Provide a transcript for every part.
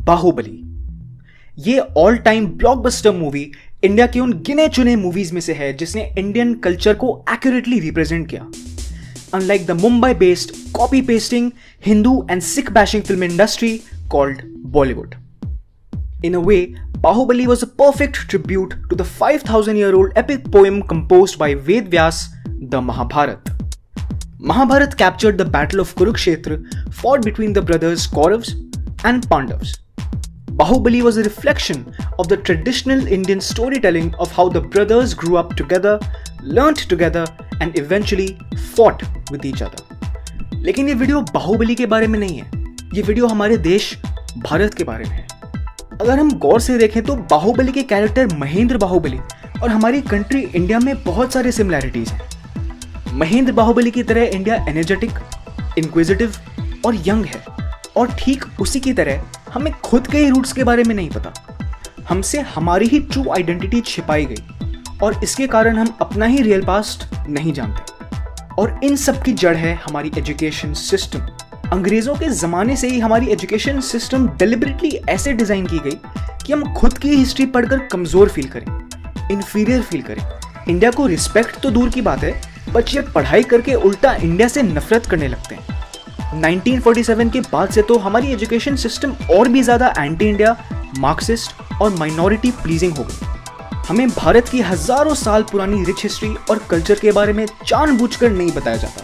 बाहुबली। ये all time blockbuster movie India के उन गिने चुने मूवीज में से है जिसने इंडियन कल्चर को एक्यूरेटली रिप्रेजेंट किया। Unlike the Mumbai based copy pasting Hindu and Sikh bashing film industry called Bollywood, in a way, Bahubali was a perfect tribute to the 5,000-year-old epic poem composed by Ved Vyas, the Mahabharata. Mahabharata captured the battle of Kurukshetra fought between the brothers Kauravas and Pandavas. Bahubali was a reflection of the traditional Indian storytelling of how the brothers grew up together, learnt together and eventually fought with each other. लेकिन ये video Baahubali के बारे में नहीं है, ये video हमारे देश भारत के बारे में है। अगर हम गौर से देखें तो बाहुबली के कैरेक्टर महेंद्र बाहुबली और हमारी कंट्री इंडिया में बहुत सारे सिमिलैरिटीज हैं। महेंद्र बाहुबली की तरह इंडिया एनर्जेटिक, इंक्विजिटिव और यंग है, और ठीक उसी की तरह हमें खुद के ही रूट्स के बारे में नहीं पता। हमसे हमारी ही ट्रू आइडेंटिटी छिपाई गई और इसके कारण हम अपना ही रियल पास्ट नहीं जानते। और इन सब की जड़ है हमारी एजुकेशन सिस्टम। अंग्रेजों के ज़माने से ही हमारी एजुकेशन सिस्टम डेलिबरेटली ऐसे डिज़ाइन की गई कि हम खुद की हिस्ट्री पढ़कर कमज़ोर फील करें, इन्फीरियर फील करें। इंडिया को रिस्पेक्ट तो दूर की बात है, बच्चे पढ़ाई करके उल्टा इंडिया से नफरत करने लगते हैं। 1947 के बाद से तो हमारी एजुकेशन सिस्टम और भी ज़्यादा एंटी इंडिया, मार्क्सिस्ट और माइनॉरिटी प्लीजिंग हो गई। हमें भारत की हज़ारों साल पुरानी रिच हिस्ट्री और कल्चर के बारे में जानबूझकर नहीं बताया जाता।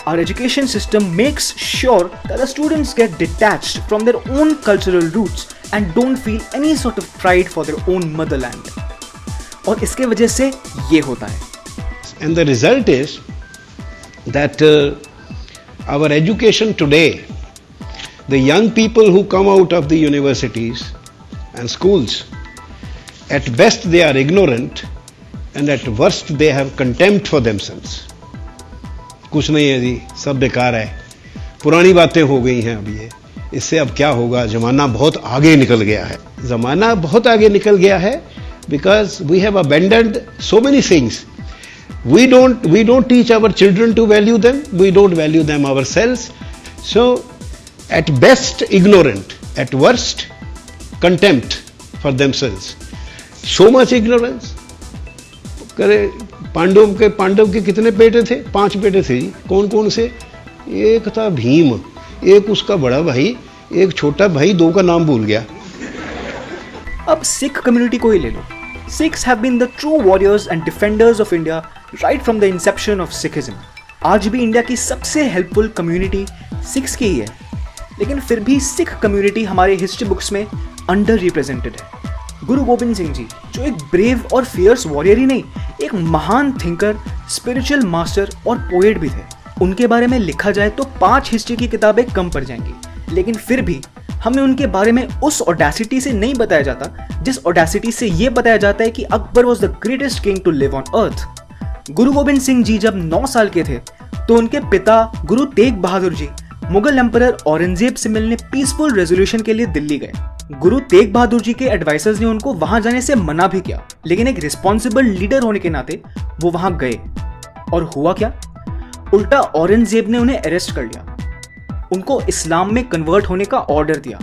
Our education system makes sure that the students get detached from their own cultural roots and don't feel any sort of pride for their own motherland. और इसके वजह से ये होता है। And the result is that our education today, the young people who come out of the universities and schools, at best they are ignorant and at worst they have contempt for themselves. कुछ नहीं है जी, सब बेकार है, पुरानी बातें हो गई हैं, अब ये इससे अब क्या होगा, ज़माना बहुत आगे निकल गया है। ज़माना बहुत आगे निकल गया है because we have abandoned so many things. We don't teach our children to value them, we don't value them ourselves. So at best ignorant, at worst contempt for themselves. So much ignorance. करे पांडव के कितने बेटे थे? 5 बेटे थे जी। कौन कौन से? एक था भीम, एक उसका बड़ा भाई, एक छोटा भाई, 2 का नाम भूल गया। अब सिख कम्युनिटी को ही ले लो। Sikhs have been the true warriors and defenders of India right from the inception of Sikhism. आज भी इंडिया की सबसे हेल्पफुल कम्युनिटी सिख्स की ही है, लेकिन फिर भी सिख कम्युनिटी हमारे हिस्ट्री बुक्स में अंडर रिप्रेजेंटेड है। गुरु गोविंद सिंह जी, जो एक ब्रेव और फियर्स वॉरियर ही नहीं, एक महान थिंकर, स्पिरिचुअल मास्टर और पोएट भी थे। उनके बारे में लिखा जाए तो 5 हिस्ट्री की किताबें कम पड़ जाएंगी, लेकिन फिर भी हमें उनके बारे में उस ऑडेसिटी से नहीं बताया जाता जिस ऑडेसिटी से ये बताया जाता है कि Akbar was the greatest king to live on earth. Guru Gobind Singh ji जब 9 साल के थे तो उनके पिता गुरु तेग बहादुर जी मुगल एम्परर औरंगजेब से मिलने पीसफुल रेजोल्यूशन के लिए दिल्ली गए। गुरु तेग बहादुर जी के एडवाइजर्स ने उनको वहां जाने से मना भी किया, लेकिन एक रिस्पॉन्सिबल लीडर होने के नाते वो वहां गए। और हुआ क्या? उल्टा औरंगजेब ने उन्हें अरेस्ट कर लिया, उनको इस्लाम में कन्वर्ट होने का ऑर्डर दिया।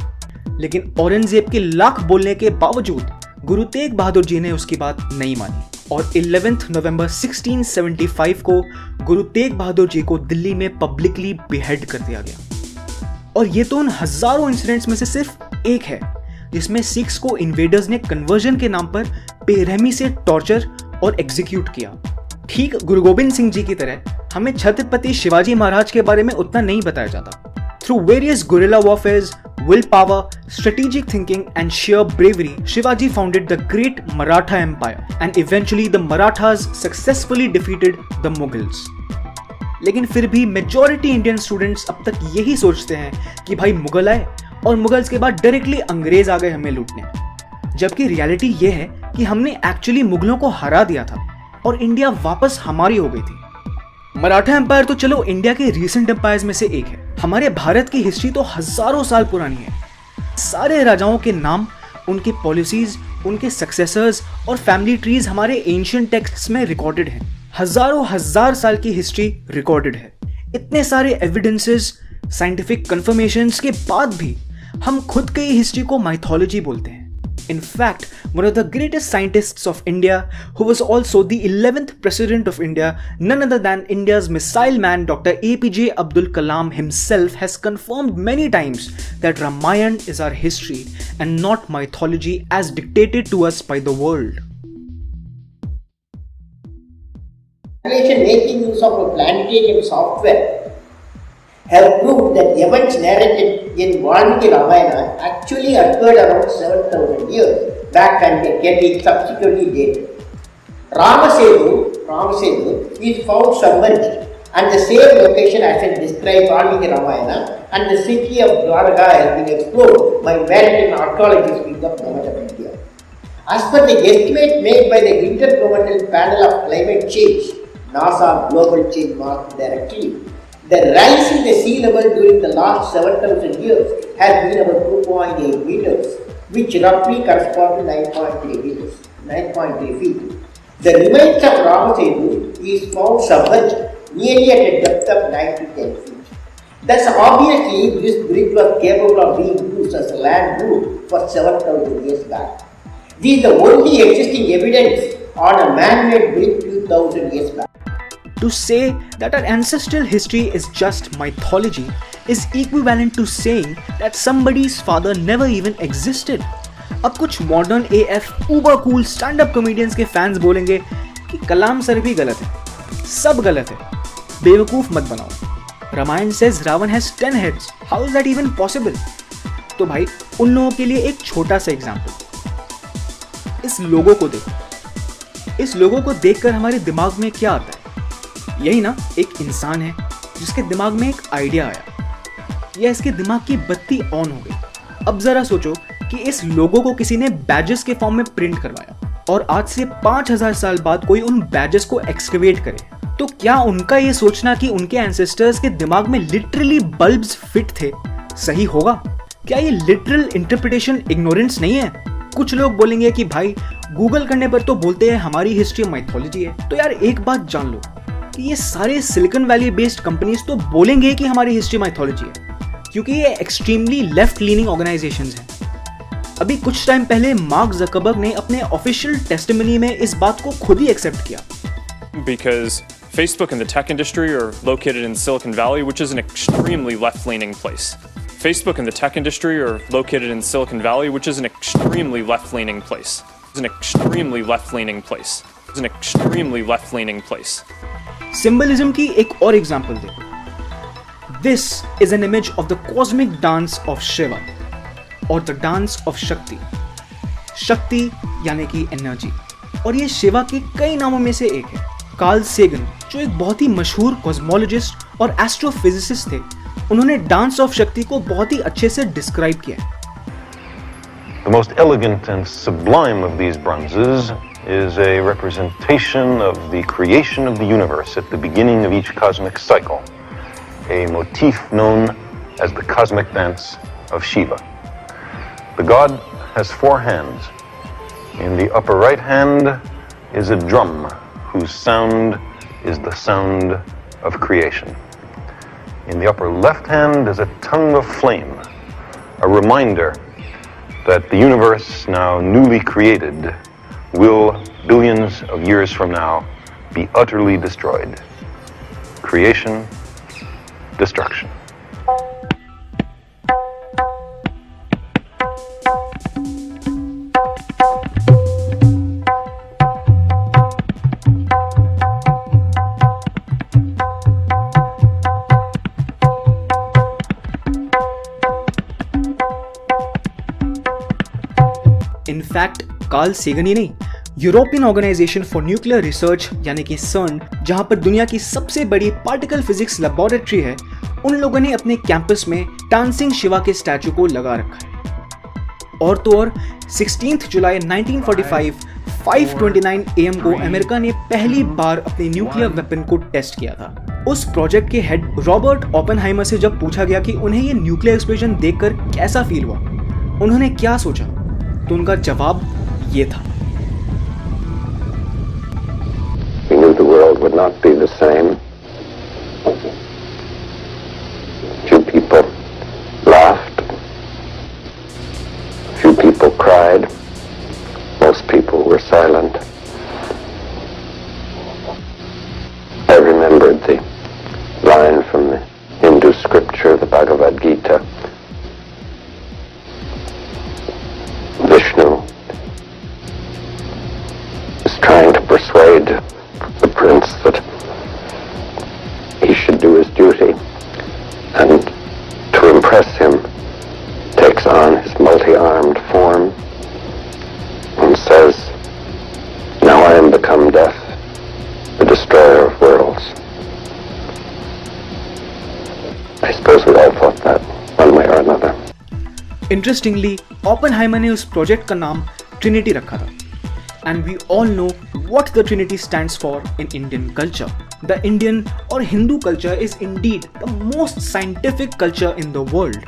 लेकिन औरंगजेब के लाख बोलने के बावजूद गुरु तेग बहादुर जी ने उसकी बात नहीं मानी और 11 नवंबर 1675 को गुरु तेग बहादुर जी को दिल्ली में पब्लिकली बेहेड कर दिया गया। और ये तो उन हजारों इंसिडेंट्स में से सिर्फ एक है जिसमें सिख्स को इन्वेडर्स ने कन्वर्जन के नाम पर बेरहमी से टॉर्चर और एग्जीक्यूट किया। ठीक गुरु गोविंद सिंह जी की तरह हमें छत्रपति शिवाजी महाराज के बारे में उतना नहीं बताया जाता। Through various guerrilla warfares, will power, strategic thinking and sheer bravery, Shivaji founded the great Maratha Empire and eventually the Marathas successfully defeated the Mughals. लेकिन फिर भी मेजॉरिटी इंडियन स्टूडेंट्स अब तक यही सोचते हैं कि भाई मुगल आए और मुगल्स के बाद डायरेक्टली अंग्रेज आ गए हमें लूटने, जबकि रियलिटी ये है कि हमने एक्चुअली मुगलों को हरा दिया था और इंडिया वापस हमारी हो गई थी। मराठा एम्पायर तो चलो इंडिया के रीसेंट एम्पायर्स में से एक है, हमारे भारत की हिस्ट्री तो हजारों साल पुरानी है। सारे राजाओं के नाम, उनके पॉलिसीज, उनके सक्सेसर्स और फैमिली ट्रीज हमारे एंशिएंट टेक्स्ट्स में रिकॉर्डेड हैं। हजारों हजार साल की हिस्ट्री रिकॉर्डेड है। इतने सारे एविडेंसेस, साइंटिफिक कंफर्मेशंस के बाद भी हम खुद के ही हिस्ट्री को माइथोलॉजी बोलते हैं। In fact, one of the greatest scientists of India, who was also the 11th President of India, none other than India's missile man Dr. APJ Abdul Kalam himself, has confirmed many times that Ramayana is our history and not mythology as dictated to us by the world. Making use of a planetarium software have proved that events narrated in Valmiki Ramayana actually occurred around 7,000 years back and can be subsequently dated. Ramasetu is found submerged and the same location as in described Valmiki Ramayana, and the city of Dwarka has been explored by maritime archaeologists in the north of India. As per the estimate made by the Intergovernmental Panel of Climate Change, NASA Global Change Master Directory, the rise in the sea level during the last 7,000 years has been about 2.8 meters, which roughly corresponds to 9.3 feet. The remains of Ramasetu is found submerged nearly at a depth of 9 to 10 feet. Thus, obviously, this bridge was capable of being used as a land route for 7,000 years back. This is the only existing evidence on a man-made bridge 2,000 years back. To say that our ancestral history is just mythology is equivalent to saying that somebody's father never even existed. अब कुछ modern AF उबर cool stand up comedians के fans बोलेंगे कि कलाम sir भी गलत है, सब गलत है, बेवकूफ मत बनाओ। Ramayana says Ravana has 10 heads, how is that even possible? तो भाई उन लोगों के लिए एक छोटा सा एग्जांपल, इस लोगो को देखो। इस लोगो को देखकर हमारे दिमाग में क्या आता है? यही ना, एक इंसान है जिसके दिमाग में एक आइडिया आया या इसके दिमाग की बत्ती ऑन हो गई। अब जरा सोचो कि इस लोगो को किसी ने बैजेस के फॉर्म में प्रिंट करवाया और आज से 5000 साल बाद कोई उन बैजेस को एक्सकवेट करे, तो क्या उनका ये सोचना कि उनके एंसेस्टर्स के दिमाग में लिटरली बल्ब्स फिट थे सही होगा? क्या ये लिटरल इंटरप्रिटेशन इग्नोरेंस नहीं है? कुछ लोग बोलेंगे कि भाई गूगल करने पर तो बोलते हैं हमारी हिस्ट्री माइथोलॉजी है। तो यार एक बात जान लो कि ये सारे सिलिकॉन वैली बेस्ड कंपनीज तो बोलेंगे कि हमारी हिस्ट्री माइथोलॉजी है, क्योंकि ये एक्सट्रीमली लेफ्ट लीनिंग ऑर्गेनाइजेशंस हैं। अभी कुछ टाइम पहले मार्क जकरबर्ग ने अपने ऑफिशियल टेस्टिमनी में इस बात को खुद ही एक्सेप्ट किया। Because Facebook and the tech industry are located in Silicon Valley, which is an extremely left-leaning place. Facebook and the tech industry are located in Silicon Valley, which is an extremely left-leaning place. It's an extremely left-leaning place. It's an extremely left-leaning place. Symbolism की एक और example देखो। This is an image of the cosmic dance of Shiva और the dance of शक्ति। शक्ति यानी कि energy, और ये शिवा के कई नामों में से एक है। कार्ल सेगन, जो एक बहुत ही मशहूर कॉस्मोलॉजिस्ट और एस्ट्रोफिजिसिस्ट थे, उन्होंने डांस ऑफ शक्ति को बहुत ही अच्छे से डिस्क्राइब किया है। The most elegant and sublime of these bronzes is a representation of the creation of the universe at the beginning of each cosmic cycle, a motif known as the cosmic dance of Shiva. The god has 4 hands. In the upper right hand is a drum whose sound is the sound of creation. In the upper left hand is a tongue of flame, a reminder that the universe, now newly created, will, billions of years from now, be utterly destroyed. Creation, destruction. In fact Carl Sagan ही नहीं, European organization for nuclear research यानी कि CERN, जहां पर दुनिया की सबसे बड़ी पार्टिकल फिजिक्स लेबोरेटरी है, उन लोगों ने अपने कैंपस में डांसिंग शिवा के स्टैचू को लगा रखा है। और तो और 16 जुलाई 1945 5:29 AM को अमेरिका ने पहली बार अपने न्यूक्लियर वेपन को टेस्ट किया था। उस प्रोजेक्ट के हेड रॉबर्ट ओपेनहाइमर से जब पूछा गया कि उन्हें ये न्यूक्लियर एक्सप्लोजन देखकर कैसा फील हुआ, उन्होंने क्या सोचा, तो उनका जवाब ये था। We knew the world would not be the same. Few people laughed. were silent. I remembered the line from the Hindu scripture, the Bhagavad Gita. Vishnu is trying to persuade the prince that he should do his duty, and to impress him takes on his multi-armed form and says, "Now I am become death, the destroyer of worlds." I suppose we all thought that one way or another. Interestingly Oppenheimer ने उस project का नाम Trinity रखा था. And we all know what the Trinity stands for in Indian culture. The Indian or Hindu culture is indeed the most scientific culture in the world.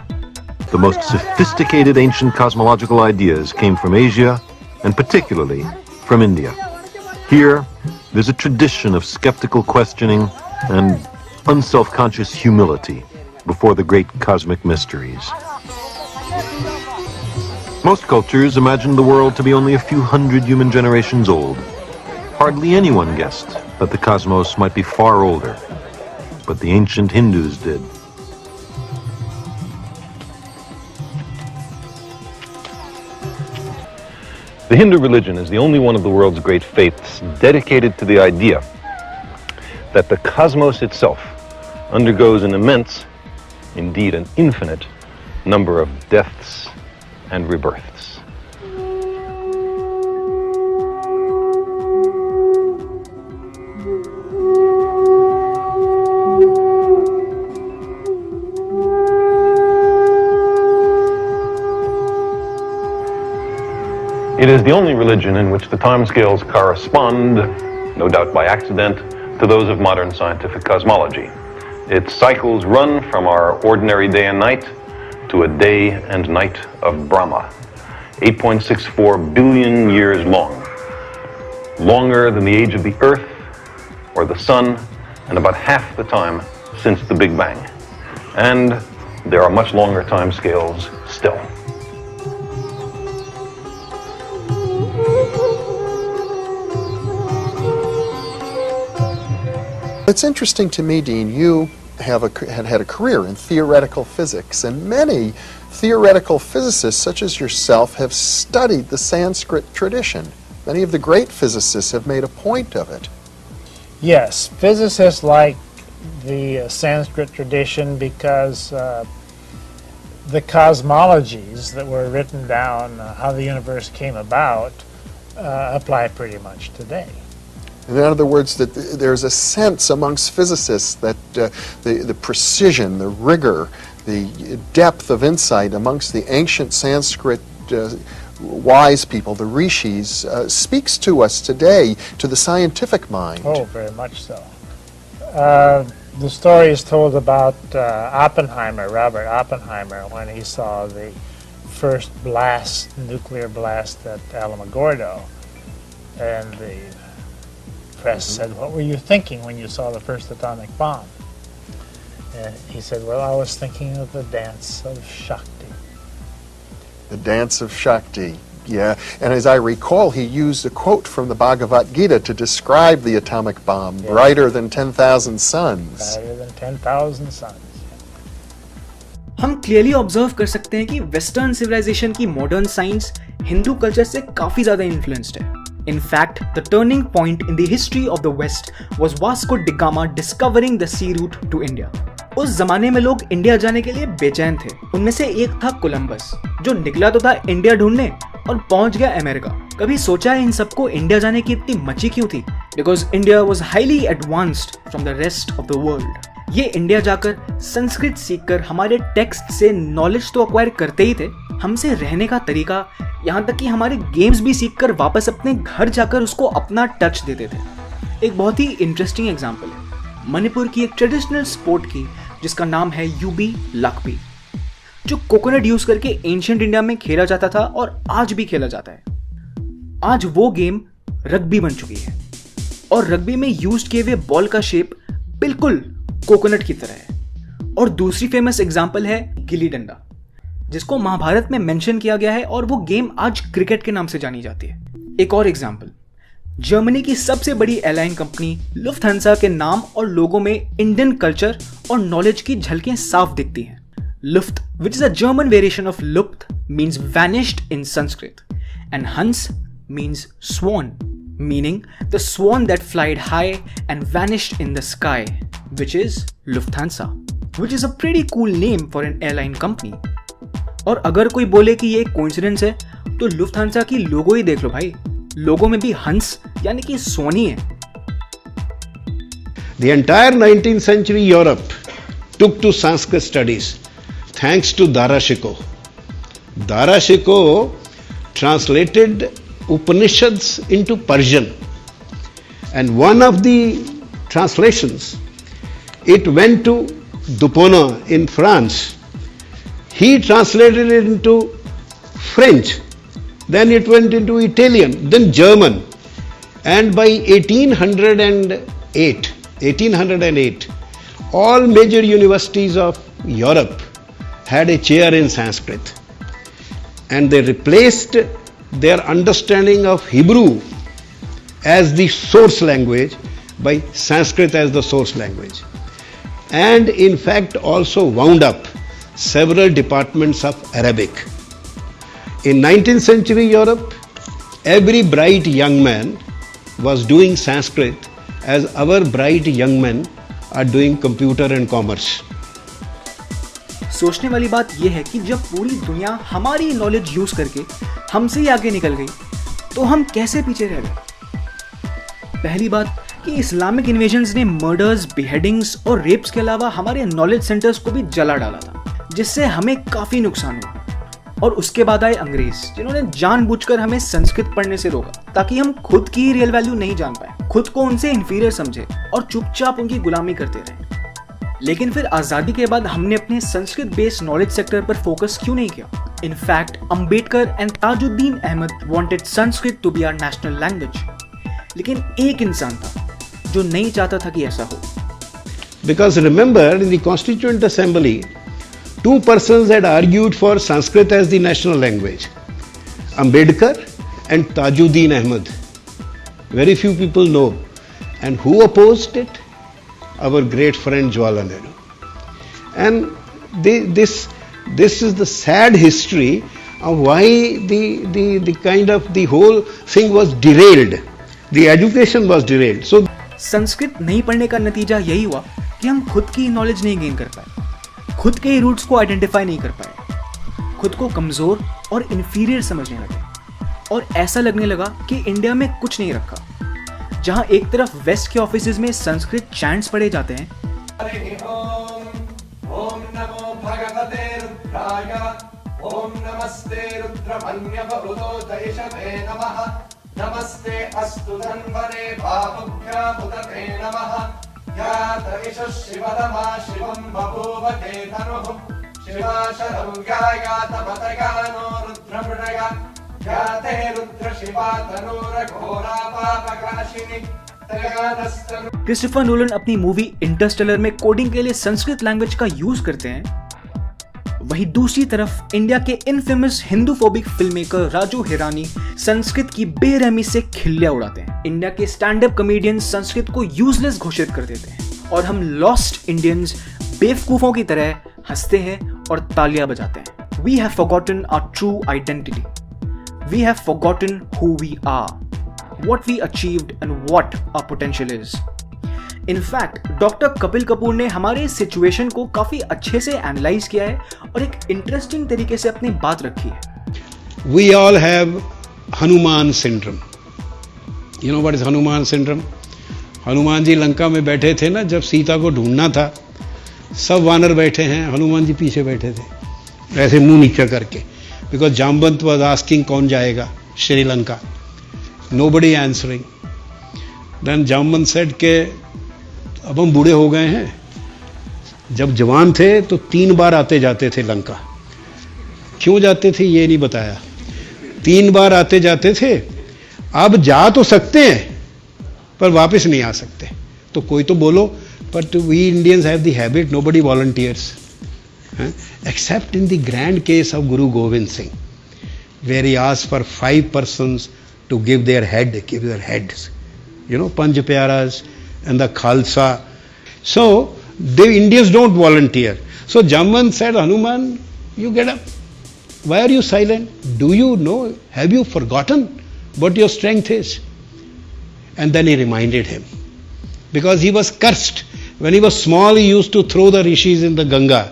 The most sophisticated ancient cosmological ideas came from Asia, and particularly from India. Here, there's a tradition of skeptical questioning and unself-conscious humility before the great cosmic mysteries. Most cultures imagined the world to be only a few hundred human generations old. Hardly anyone guessed that the cosmos might be far older, but the ancient Hindus did. The Hindu religion is the only one of the world's great faiths dedicated to the idea that the cosmos itself undergoes an immense, indeed an infinite, number of deaths and rebirths. It is the only religion in which the timescales correspond, no doubt by accident, to those of modern scientific cosmology. Its cycles run from our ordinary day and night to a day and night of Brahma, 8.64 billion years long, longer than the age of the Earth or the Sun, and about half the time since the Big Bang. And there are much longer time scales still. It's interesting to me, Dean, you had had a career in theoretical physics, and many theoretical physicists such as yourself have studied the Sanskrit tradition. Many of the great physicists have made a point of it. Yes, physicists like the Sanskrit tradition because the cosmologies that were written down, how the universe came about, apply pretty much today. In other words, that there's a sense amongst physicists that the precision, the rigor, the depth of insight amongst the ancient Sanskrit wise people, the rishis, speaks to us today, to the scientific mind. Oh, very much so. The story is told about Oppenheimer, Robert Oppenheimer, when he saw the first blast, nuclear blast at Alamogordo, and the press said, "What were you thinking when you saw the first atomic bomb?" And he said, "Well, I was thinking of the dance of Shakti." The dance of Shakti, yeah. And as I recall, he used a quote from the Bhagavad Gita to describe the atomic bomb, Yeah. brighter than 10,000 suns. Brighter than 10,000 suns. हम clearly observe कर सकते हैं कि western civilization की modern science Hindu culture से काफी ज्यादा influenced है. In fact, the turning point in the history of the West was Vasco da Gama discovering the sea route to India. उस जमाने में लोग इंडिया जाने के लिए बेचैन थे. उनमें से एक था कोलंबस, जो निकला तो था इंडिया ढूंढने और पहुंच गया अमेरिका. कभी सोचा है इन सबको इंडिया जाने की इतनी मची क्यों थी? Because India was highly advanced from the rest of the world. ये इंडिया जाकर संस्कृत सीखकर हमारे टेक्स्ट से नॉलेज तो अक्वायर करते ही थे, हमसे रहने का तरीका, यहाँ तक कि हमारे गेम्स भी सीखकर वापस अपने घर जाकर उसको अपना टच देते थे. एक बहुत ही इंटरेस्टिंग एग्जांपल है मणिपुर की एक ट्रेडिशनल स्पोर्ट की जिसका नाम है यूबी लकबी, जो कोकोनट यूज करके एंशिएंट इंडिया में खेला जाता था और आज भी खेला जाता है. आज वो गेम रग्बी बन चुकी है और रग्बी में यूज किए हुए बॉल का शेप बिल्कुल कोकोनट की तरह है. और दूसरी फेमस एग्जांपल है गिल्ली डंडा, जिसको महाभारत में मेंशन किया गया है और वो गेम आज क्रिकेट के नाम से जानी जाती है. एक और एग्जाम्पल, जर्मनी की सबसे बड़ी एयरलाइन कंपनी लुफ्थहांसा के नाम और लोगो में इंडियन कल्चर और नॉलेज की झलकें साफ दिखती हैं। लुफ्ट, which is a German variation of Luft, means vanished in Sanskrit, and Hans means swan, meaning the swan that flied high and vanished in the sky, which is Lufthansa, which is a pretty cool name for an airline company. और अगर कोई बोले कि ये एक coincidence है, तो लुफ्थहांसा की लोगो ही देख लो भाई, लोगो में भी हंस यानी कि सोनी है। The entire 19th century Europe took to Sanskrit studies thanks to Dara Shikoh. Dara Shikoh translated Upanishads into Persian, and one of the translations, it went to Dupont in France. He translated it into French, then it went into Italian, then German, and by 1808, all major universities of Europe had a chair in Sanskrit, and they replaced their understanding of Hebrew as the source language by Sanskrit as the source language, and in fact also wound up several departments of Arabic. In 19th century Europe, every bright young man was doing Sanskrit as our bright young men are doing computer and commerce. सोचने वाली बात यह है कि जब पूरी दुनिया हमारी नॉलेज यूज करके हमसे ही आगे निकल गई, तो हम कैसे पीछे रह गए? पहली बात कि इस्लामिक इन्वेजन्स ने मर्डर्स, बिहेडिंग्स और रेप्स के अलावा हमारे नॉलेज सेंटर्स को भी जला डाला था, जिससे हमें काफी नुकसान हुआ। और उसके बाद आए अंग्रेज, जिन्होंने जानबूझकर हमें संस्कृत पढ़ने से रोका, ताकि हम खुद की रियल वैल्यू नहीं जान पाए, खुद को उनसे इंफीरियर समझे और चुपचाप उनकी गुलामी करते रहे। लेकिन फिर आजादी के बाद हमने अपने संस्कृत बेस्ड नॉलेज सेक्टर पर फोकस क्यों नहीं किया? In fact Ambedkar and Tajuddin Ahmad wanted Sanskrit to be our national language, लेकिन एक इंसान था जो नहीं चाहता था कि ऐसा हो। Because remember, in the Constituent Assembly, two persons had argued for Sanskrit as the national language, Ambedkar and Tajuddin Ahmed. Very few people know. And who opposed it? Our great friend Jawaharlal Nehru. And this is the sad history of why the kind of the whole thing was derailed. The education was derailed. So Sanskrit नहीं पढ़ने का नतीजा यही हुआ कि हम खुद की नॉलेज नहीं गेन कर पाए, खुद के रूट्स को आइडेंटिफाई नहीं कर पाए, खुद को कमजोर और इंफीरियर समझने लगे, और ऐसा लगने लगा कि इंडिया में कुछ नहीं रखा। जहां एक तरफ वेस्ट के ऑफिसेज में संस्कृत चैंट्स पढ़े जाते हैं, ओम नमो भगवते रुद्राय, ओम नमस्ते रुद्रमन्यवरुदोदयशवे नमः, नमस्ते अस्तु धन्वने भावुभ्यामुदते नमः, यातैष शिवरमा शिवं बभूव ते धनुः, शिवाशरं गायातमतगानो रुद्रमृडया, याते रुद्र शिवा तनूरघोरा पापकाशिनी तगानस्तनु। क्रिस्टोफर नोलन अपनी मूवी इंटरस्टेलर में कोडिंग के लिए संस्कृत लैंग्वेज का यूज करते हैं। वहीं दूसरी तरफ इंडिया के infamous Hinduphobic film maker Raju Hirani Sanskrit की बेरहमी से खिल्लियां उड़ाते हैं। इंडिया के स्टैंड अप कॉमेडियन संस्कृत को यूजलेस घोषित कर देते हैं, और हम लॉस्ट इंडियंस बेवकूफों की तरह हंसते हैं और तालियां बजाते हैं। We have forgotten our true identity. We have forgotten who we are, what we achieved and what our potential is. In fact, doctor Kapil Kapoor ने हमारे सिचुएशन को काफी अच्छे से एनालाइज किया है और एक इंटरेस्टिंग तरीके से अपनी बात रखी है। we all have Hanuman syndrome. You know what is Hanuman syndrome? Hanuman ji Lanka में बैठे थे ना, जब सीता को ढूंढना था, सब वानर बैठे हैं, हनुमान जी पीछे बैठे थे, ऐसे मुंह नीचा करके, because Jambant was asking कौन जाएगा Sri Lanka, nobody answering. Then Jambant said के अब हम बूढ़े हो गए हैं, जब जवान थे तो 3 बार आते जाते थे लंका। क्यों जाते थे ये नहीं बताया, 3 बार आते जाते थे, अब जा तो सकते हैं पर वापस नहीं आ सकते। तो कोई तो बोलो, but we Indians have the habit, nobody volunteers. Except in the grand case of Guru Gobind Singh, where he asked for 5 persons to give their heads. Panch Pyaras and the Khalsa. So, the Indians don't volunteer. So Jamban said, Hanuman, you get up. Why are you silent? Do you know? Have you forgotten what your strength is? And then he reminded him. Because he was cursed. When he was small, he used to throw the rishis in the Ganga.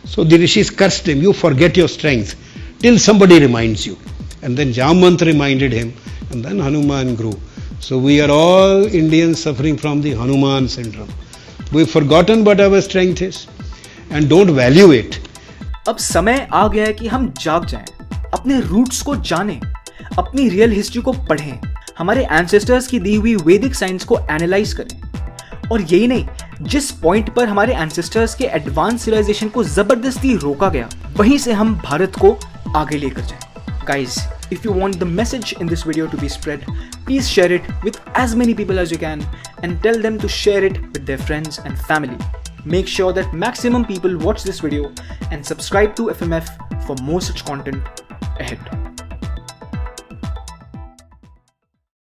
So the rishis cursed him. You forget your strength till somebody reminds you. And then Jamant reminded him. And then Hanuman grew. So we are all Indians suffering from the Hanuman syndrome. We've forgotten what our strength is and don't value it. अब समय आ गया है कि हम जाग जाएं, अपने roots को जानें, अपनी रियल हिस्ट्री को पढ़ें, हमारे एंसेस्टर्स की दी हुई वैदिक साइंस को एनालाइज करें। और यही नहीं, जिस पॉइंट पर हमारे एंसेस्टर्स के एडवांस सिविलाइजेशन को जबरदस्ती रोका गया, वहीं से हम भारत को आगे लेकर जाएं। Guys, if you want the message in this video to be spread, please share it with as many people as you can and tell them to share it with their friends and family. Make sure that maximum people watch this video and subscribe to FMF for more such content ahead.